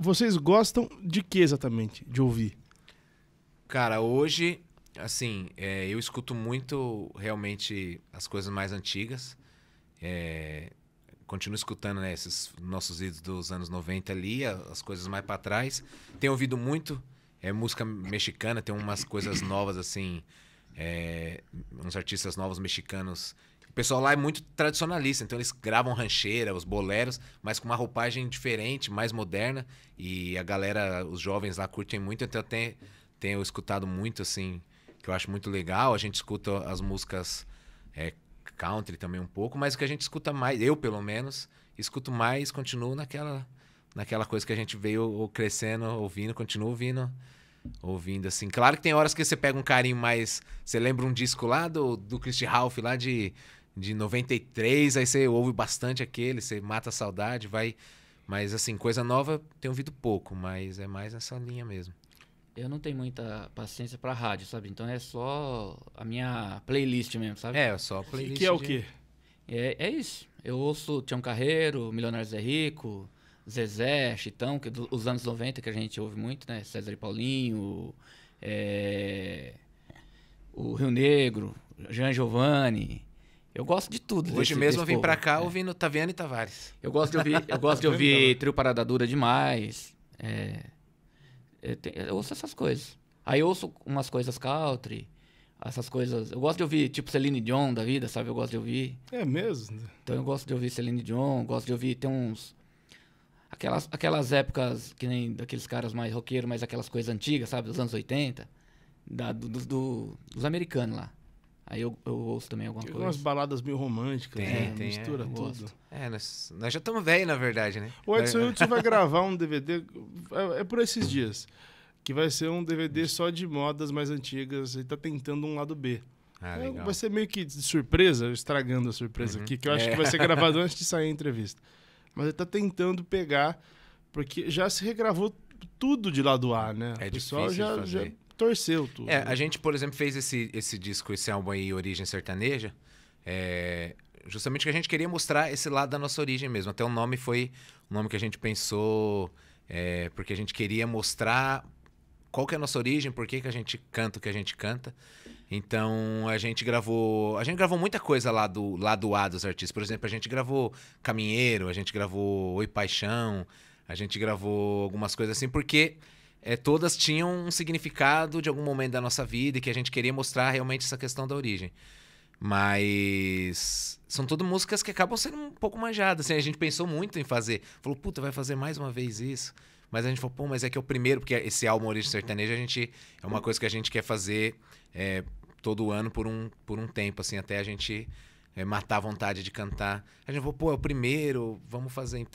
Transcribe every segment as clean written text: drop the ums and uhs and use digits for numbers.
Vocês gostam de que exatamente, de ouvir? Cara, hoje, assim, eu escuto muito, realmente, as coisas mais antigas. Continuo escutando, né, esses nossos ídolos dos anos 90 ali, as coisas mais pra trás. Tenho ouvido muito música mexicana, tem umas coisas novas, assim, uns artistas novos mexicanos. O pessoal lá é muito tradicionalista, então eles gravam rancheira, os boleros, mas com uma roupagem diferente, mais moderna. E a galera, os jovens lá curtem muito, então tenho escutado muito, assim, que eu acho muito legal. A gente escuta as músicas country também um pouco, mas o que a gente escuta mais, eu pelo menos, escuto mais, continuo naquela coisa que a gente veio crescendo, ouvindo, continuo ouvindo, assim. Claro que tem horas que você pega um carinho mais... Você lembra um disco lá do Christy Ralph, lá de 93, aí você ouve bastante aquele, você mata a saudade, vai... Mas, assim, coisa nova tenho ouvido pouco, mas é mais nessa linha mesmo. Eu não tenho muita paciência pra rádio, sabe? Então é só a minha playlist mesmo, sabe? Só playlist. Que é o quê? É isso. Eu ouço Tião Carreiro, Milionário Zé Rico, Zezé, Chitão, que os anos 90 que a gente ouve muito, né? César e Paulinho, o Rio Negro, Jean Giovanni. Eu gosto de tudo. Hoje mesmo eu vim povo. pra cá ouvindo Taviano e Tavares. Eu gosto de ouvir Trio Parada Dura demais. Eu ouço essas coisas. Aí eu ouço umas coisas country, essas coisas... Eu gosto de ouvir, tipo, Celine Dion da vida, sabe? Eu gosto de ouvir. É mesmo? Então eu gosto de ouvir Celine Dion, gosto de ouvir... Tem uns... Aquelas épocas, que nem daqueles caras mais roqueiros, mas aquelas coisas antigas, sabe? Dos anos 80. Dos americanos lá. Aí eu ouço também alguma Tem coisa. umas baladas meio românticas, Tem, mistura eu tudo. gosto. Nós já estamos velhos, na verdade, né? O Edson Hudson vai gravar um DVD, é por esses dias, que vai ser um DVD só de modas mais antigas, ele tá tentando um lado B. Legal. Vai ser meio que de surpresa, estragando a surpresa aqui, que eu acho que vai ser gravado antes de sair a entrevista. Mas ele tá tentando pegar, porque já se regravou tudo de lado A, né? É o pessoal difícil de já fazer. torceu tudo. A gente, por exemplo, fez esse disco, esse álbum aí, Origem Sertaneja, justamente que a gente queria mostrar esse lado da nossa origem mesmo. Até o nome foi o nome que a gente pensou, porque a gente queria mostrar qual que é a nossa origem, por que a gente canta o que a gente canta. Então a gente gravou muita coisa lá do lado A dos artistas. Por exemplo, a gente gravou Caminheiro, a gente gravou Oi Paixão, a gente gravou algumas coisas assim, porque todas tinham um significado de algum momento da nossa vida e que a gente queria mostrar realmente essa questão da origem. Mas são todas músicas que acabam sendo um pouco manjadas. Assim, a gente pensou muito em fazer. Falou, puta, vai fazer mais uma vez isso. Mas a gente falou, pô, mas é que é o primeiro, porque esse álbum Origem Sertaneja é uma coisa que a gente quer fazer todo ano por um tempo, assim, até a gente matar a vontade de cantar. A gente falou, pô, é o primeiro, vamos fazer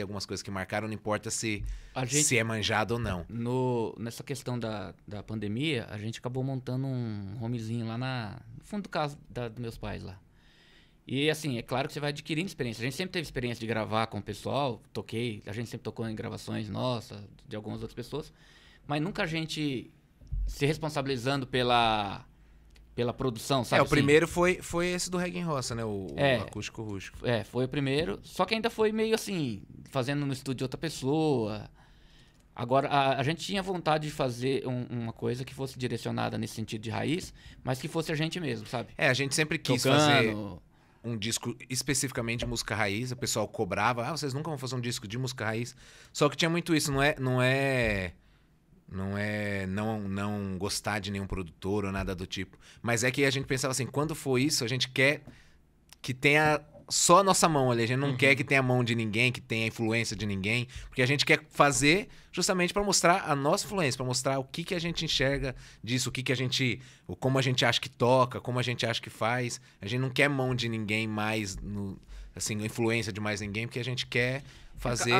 algumas coisas que marcaram, não importa se é manjado ou não. Nessa questão da pandemia, a gente acabou montando um homezinho lá no fundo do casa dos meus pais lá. E assim, é claro que você vai adquirindo experiência. A gente sempre teve experiência de gravar com o pessoal, a gente sempre tocou em gravações nossas, de algumas outras pessoas, mas nunca a gente se responsabilizando pela produção, sabe? O primeiro foi esse do Reggae em Roça, né? O Acústico Rústico. Foi o primeiro, só que ainda foi meio assim, fazendo no estúdio de outra pessoa. Agora, a gente tinha vontade de fazer uma coisa que fosse direcionada nesse sentido de raiz, mas que fosse a gente mesmo, sabe? A gente sempre quis fazer um disco especificamente de música raiz. O pessoal cobrava, vocês nunca vão fazer um disco de música raiz. Só que tinha muito isso, não gostar de nenhum produtor ou nada do tipo. Mas é que a gente pensava assim, quando for isso, a gente quer que tenha só a nossa mão ali. A gente não quer que tenha a mão de ninguém, que tenha a influência de ninguém. Porque a gente quer fazer justamente para mostrar a nossa influência, para mostrar o que a gente enxerga disso, como a gente acha que toca, como a gente acha que faz. A gente não quer mão de ninguém mais, influência de mais ninguém, porque a gente quer fazer...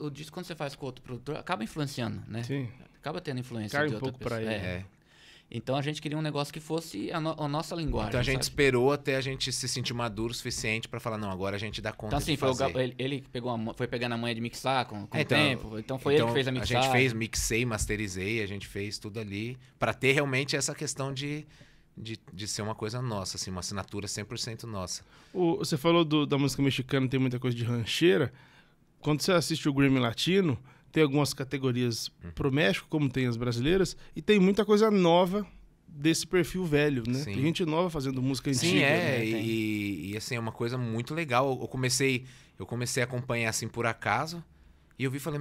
O disco, quando você faz com outro produtor, acaba influenciando, né? Sim. Acaba tendo influência Cai de um outra pouco pessoa. pra ele. Então a gente queria um negócio que fosse a nossa linguagem. Então a gente sabe? esperou até a gente se sentir maduro o suficiente pra falar, não, agora a gente dá conta então, assim, de fazer. ele foi pegando a manha de mixar com o tempo. Então foi ele que fez a mixagem. A gente fez, mixei, masterizei, a gente fez tudo ali pra ter realmente essa questão de ser uma coisa nossa, assim, uma assinatura 100% nossa. Você falou da música mexicana, tem muita coisa de rancheira. Quando você assiste o Grammy Latino, tem algumas categorias pro México, como tem as brasileiras, e tem muita coisa nova desse perfil velho, né? Sim. Tem gente nova fazendo música antiga. Sim, né? e assim, é uma coisa muito legal. Eu comecei a acompanhar assim por acaso, e eu vi e falei,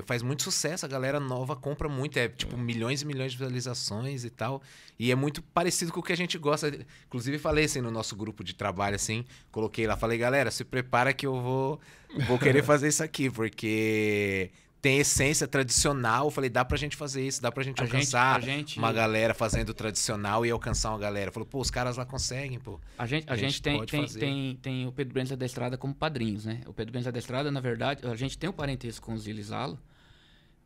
faz muito sucesso, a galera nova compra muito, tipo milhões e milhões de visualizações e tal, e é muito parecido com o que a gente gosta. Inclusive falei assim no nosso grupo de trabalho, assim, coloquei lá, falei, galera, se prepara que eu vou querer fazer isso aqui, porque tem essência tradicional. Eu falei, dá pra gente fazer isso, dá pra gente alcançar uma galera fazendo tradicional e alcançar uma galera. Falou, pô, os caras lá conseguem, pô. A gente tem o Pedro Benza da Estrada como padrinhos, né? O Pedro Benza da Estrada, na verdade, a gente tem um parentesco com o Zilizalo,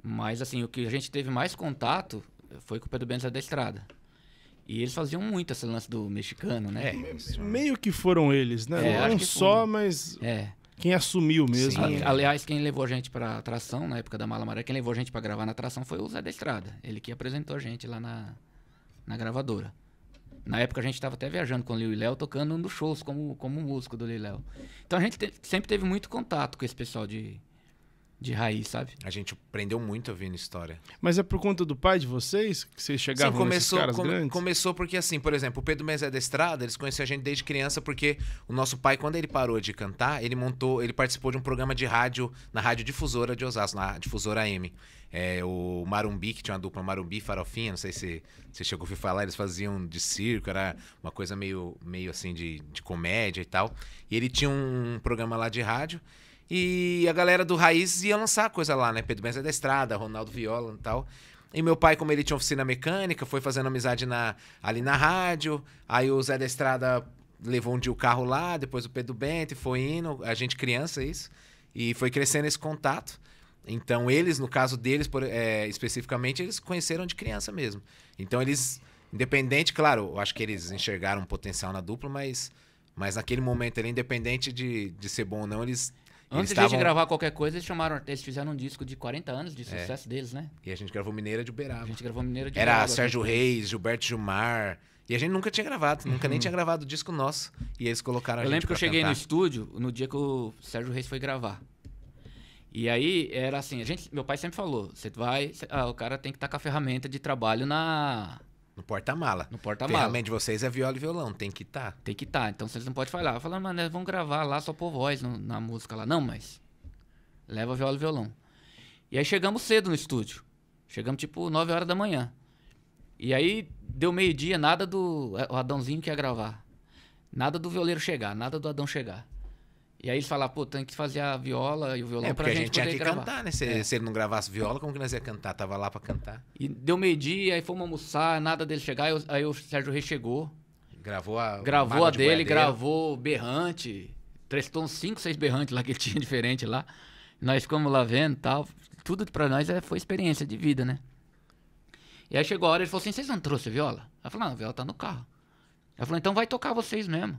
mas assim, o que a gente teve mais contato foi com o Pedro Benza da Estrada. E eles faziam muito esse lance do mexicano, né? Meio que foram eles, né? Não só, mas... Quem assumiu mesmo. Sim, aliás, quem levou a gente pra atração, na época da Mala Amarela, quem levou a gente pra gravar na atração foi o Zé da Estrada. Ele que apresentou a gente lá na gravadora. Na época a gente tava até viajando com o Lil e Léo, tocando um dos shows como músico do Lil e Léo. Então a gente sempre teve muito contato com esse pessoal de raiz, sabe? A gente aprendeu muito ouvindo história. Mas é por conta do pai de vocês que vocês chegavam nesses caras grandes? Começou porque, assim, por exemplo, o Pedro Benza da Estrada, eles conheciam a gente desde criança porque o nosso pai, quando ele parou de cantar, ele participou de um programa de rádio na Rádio Difusora de Osasco, na Difusora AM. O Marumbi, que tinha uma dupla Marumbi e Farofinha, não sei se você chegou a ouvir falar, eles faziam de circo, era uma coisa meio assim de comédia e tal. E ele tinha um programa lá de rádio. E a galera do Raiz ia lançar coisa lá, né? Pedro Benza da Estrada, Ronaldo Viola e tal. E meu pai, como ele tinha oficina mecânica, foi fazendo amizade ali na rádio. Aí o Zé da Estrada levou um dia o carro lá, depois o Pedro Bento, foi indo, a gente criança, isso. E foi crescendo esse contato. Então eles, no caso deles, especificamente, eles conheceram de criança mesmo. Então eles, independente, claro, eu acho que eles enxergaram um potencial na dupla, mas naquele momento ali, independente de ser bom ou não, Antes de a gente gravar qualquer coisa, eles fizeram um disco de 40 anos de sucesso deles, né? E a gente gravou Mineira de Uberaba. Era Sérgio Reis, Gilberto Gilmar. E a gente nunca tinha gravado, nunca nem tinha gravado o disco nosso. E eles colocaram a gente. Eu lembro que eu cheguei no estúdio no dia que o Sérgio Reis foi gravar. E aí era assim, meu pai sempre falou, o cara tem que estar com a ferramenta de trabalho no porta-mala. No porta-mala. A ferramenta de vocês é viola e violão, tem que estar. Tem que estar, então vocês não podem falar. Eu falei, mano, vamos gravar lá só por voz na música lá. Não, mas leva viola e violão. E aí chegamos cedo no estúdio. Chegamos tipo 9 horas da manhã. E aí deu meio-dia, nada o Adãozinho que ia gravar. Nada do violeiro chegar, nada do Adão chegar. E aí eles falaram, pô, tem que fazer a viola e o violão pra gente poder gravar. Porque a gente tinha que cantar, né? Se ele não gravasse viola, como que nós ia cantar? Tava lá pra cantar. E deu meio-dia, aí fomos almoçar, nada dele chegar, aí o Sérgio Reis chegou. Gravou a dele, gravou berrante. Prestou uns 5, 6 berrantes lá que ele tinha diferente lá. Nós ficamos lá vendo e tal. Tudo pra nós foi experiência de vida, né? E aí chegou a hora, ele falou assim, vocês não trouxeram viola? Eu falei, não, a viola tá no carro. Eu falei, então vai tocar vocês mesmo.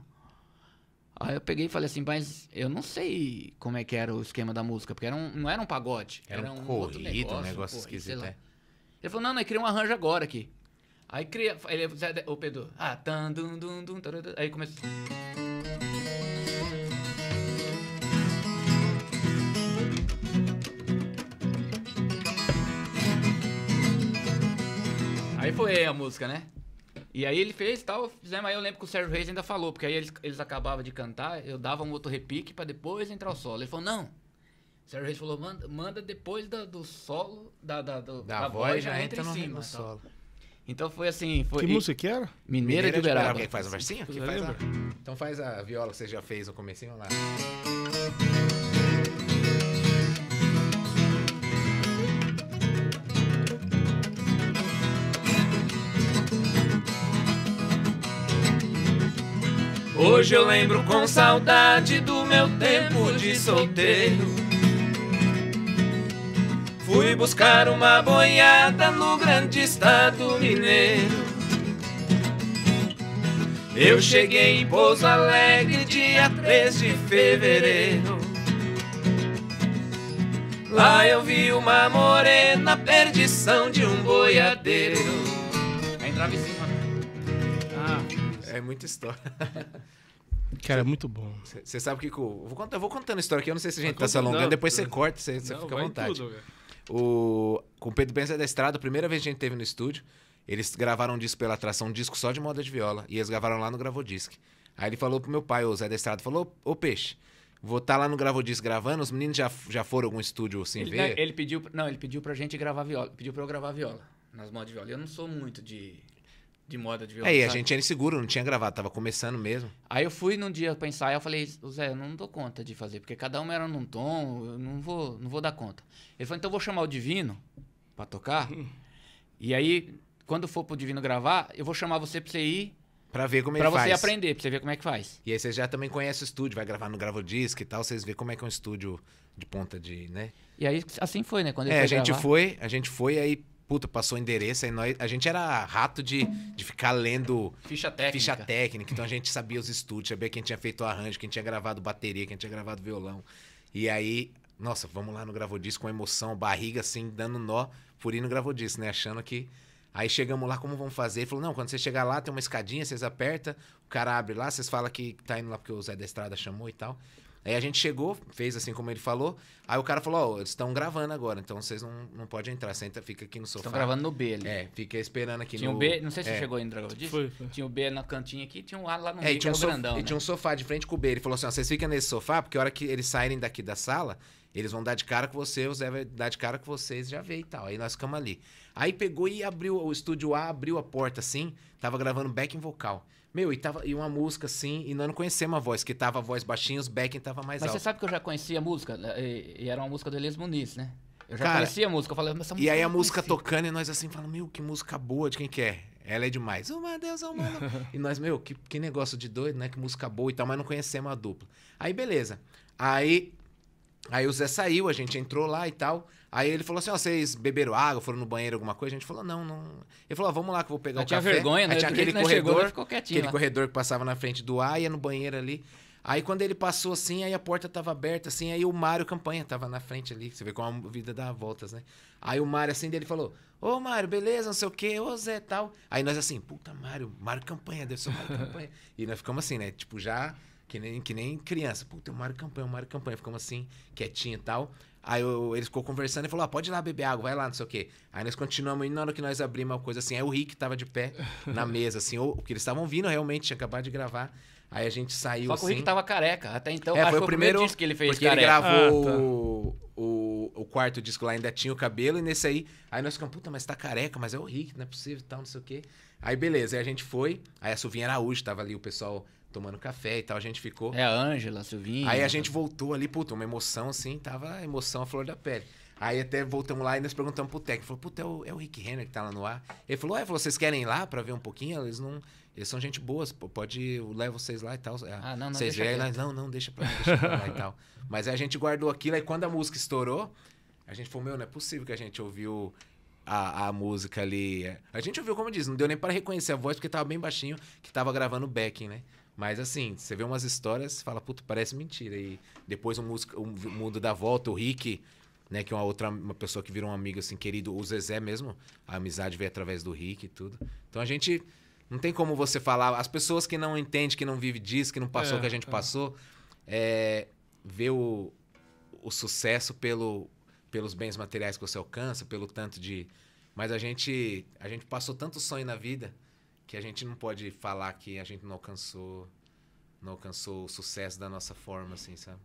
Aí eu peguei e falei assim, mas eu não sei como é que era o esquema da música, porque não era um pagode. Era um corrido, um negócio esquisito. Ele falou, não, cria um arranjo agora aqui. Aí cria, o Pedro, aí começou. Aí foi a música, né? E aí ele fez e tal, fizemos, aí eu lembro que o Sérgio Reis ainda falou, porque aí eles acabavam de cantar, eu dava um outro repique pra depois entrar o solo. Ele falou, não. O Sérgio Reis falou, manda depois do solo, da voz, já entra em cima. Solo. Então foi assim... Que música que era? Mineira de Uberaba. Quem faz um versinho? Então faz a viola que você já fez no comecinho lá. Hoje eu lembro com saudade do meu tempo de solteiro. Fui buscar uma boiada no grande estado mineiro. Eu cheguei em Pouso Alegre dia 3 de fevereiro. Lá eu vi uma morena, perdição de um boiadeiro. Aí entrava em cima. É muita história. Cara, é muito bom. Você sabe o que eu vou contando a história aqui, eu não sei se a gente tá se alongando, depois você corta, você fica à vontade. Com o Pedro Ben Zé da Estrada, a primeira vez que a gente teve no estúdio, eles gravaram um disco pela atração, um disco só de moda de viola. E eles gravaram lá no Gravodisc. Aí ele falou pro meu pai, o Zé da Estrada, falou, ô Peixe, vou estar lá no Gravodisc gravando, os meninos já foram a algum estúdio assim ver? Ele pediu pra gente gravar viola. Pediu pra eu gravar viola, nas modas de viola. Eu não sou muito de moda de viola. E a sabe? gente era inseguro, não tinha gravado, tava começando mesmo. Aí eu fui num dia pra ensaiar, eu falei, Zé, eu não dou conta de fazer, porque cada um era num tom, eu não vou dar conta. Ele falou, então eu vou chamar o Divino pra tocar, e aí, quando for pro Divino gravar, eu vou chamar você pra você ir, Pra ver como ele pra faz. você aprender, pra você ver como é que faz. E aí vocês já também conhecem o estúdio, vai gravar no Gravodisc e tal, vocês vêem como é que é um estúdio de ponta de, né? E aí, assim foi, né? Quando ele A foi gente foi, aí, puta, passou o endereço, aí a gente era rato de ficar lendo Ficha técnica. Então a gente sabia os estúdios, sabia quem tinha feito o arranjo, quem tinha gravado bateria, quem tinha gravado violão. E aí, nossa, vamos lá no Gravodisc com emoção, barriga assim, dando nó, por ir no Gravodisc, né? Achando que... Aí chegamos lá, como vamos fazer? Ele falou, não, quando você chegar lá, tem uma escadinha, vocês apertam, o cara abre lá, vocês falam que tá indo lá porque o Zé da Estrada chamou e tal. Aí a gente chegou, fez assim como ele falou, aí o cara falou, eles estão gravando agora, então vocês não podem entrar, senta, fica aqui no sofá. Estão gravando no B ali. Fica esperando aqui tinha no... um B, não sei se você chegou aí no Dragão disso. Foi. Tinha o B na cantinha aqui, tinha um A lá no meio, tinha que era o grandão, e né? tinha um sofá de frente com o B. Ele falou assim, ó, vocês ficam nesse sofá, porque a hora que eles saírem daqui da sala, eles vão dar de cara com você, o Zé vai dar de cara com vocês, já vê e tal. Aí nós ficamos ali. Aí pegou e abriu, o estúdio A abriu a porta assim, tava gravando backing vocal. Meu, e uma música assim, e nós não conhecemos a voz, que tava a voz baixinha, os backing tava mais Mas alto. você sabe que eu já conhecia a música, e era uma música do Elias Muniz, né? Eu já Cara, conhecia a música, eu falei, mas essa música E aí eu a não música conhecia. tocando e nós assim falando, meu, que música boa, de quem que é? Ela é demais. Uma Deus, uma E nós, meu, que negócio de doido, né? Que música boa e tal, mas não conhecemos a dupla. Aí, beleza. Aí o Zé saiu, a gente entrou lá e tal. Aí ele falou assim, ó, vocês beberam água, foram no banheiro, alguma coisa? A gente falou, não. Ele falou, vamos lá que eu vou pegar o tinha café. vergonha, né? Aí tinha Do aquele jeito que nós chegou, corredor, nós ficou quietinho aquele lá. corredor que passava na frente do ar, ia no banheiro ali. Aí quando ele passou assim, aí a porta tava aberta assim, aí o Mário Campanha tava na frente ali. Você vê como a vida dá voltas, né? Aí o Mário assim, dele falou, ô Mário, beleza, não sei o quê, ô Zé, tal. Aí nós assim, puta, Mário Campanha, deve ser o Mário Campanha. E nós ficamos assim, né? Tipo, já que nem criança. Puta, o Mário Campanha. Ficamos assim, quietinho e tal. Aí eles ficou conversando e falou, pode ir lá beber água, vai lá, não sei o quê. Aí nós continuamos indo, na hora que nós abrimos uma coisa assim, aí o Rick tava de pé na mesa, assim, o que eles estavam vindo realmente, tinha acabado de gravar. Aí a gente saiu Só assim... que o Rick tava careca, até então, foi o primeiro disco que ele fez porque careca. ele gravou o quarto disco lá, ainda tinha o cabelo, e nesse aí nós ficamos, puta, mas tá careca, mas é o Rick, não é possível e tal, não sei o quê. Aí beleza, aí a gente foi, aí a Silvinha Araújo tava ali, o pessoal tomando café e tal, a gente ficou. É a Ângela, a Silvinha. Aí a gente voltou ali, puta, uma emoção assim, tava a emoção à flor da pele. Aí até voltamos lá e nós perguntamos pro técnico, falou, puta, é o Rick Renner que tá lá no ar. Ele falou, vocês querem ir lá pra ver um pouquinho? Eles são gente boa, eu levo vocês lá e tal. Não, vocês deixa verem, não, deixa pra lá e tal. Mas aí a gente guardou aquilo, aí quando a música estourou, a gente falou, meu, não é possível que a gente ouviu a música ali. A gente ouviu, como diz, não deu nem para reconhecer a voz, porque tava bem baixinho, que tava gravando o backing, né? Mas assim, você vê umas histórias, você fala, puta, parece mentira. E depois o mundo dá volta, o Rick, né, que é uma pessoa que virou um amigo assim, querido, o Zezé mesmo, a amizade veio através do Rick e tudo. Então a gente, não tem como você falar, as pessoas que não entendem, que não vivem disso, que não passou o que a gente passou, vê o sucesso pelos bens materiais que você alcança, pelo tanto de... Mas a gente passou tanto sonho na vida que a gente não pode falar que a gente não alcançou o sucesso da nossa forma, assim, sabe?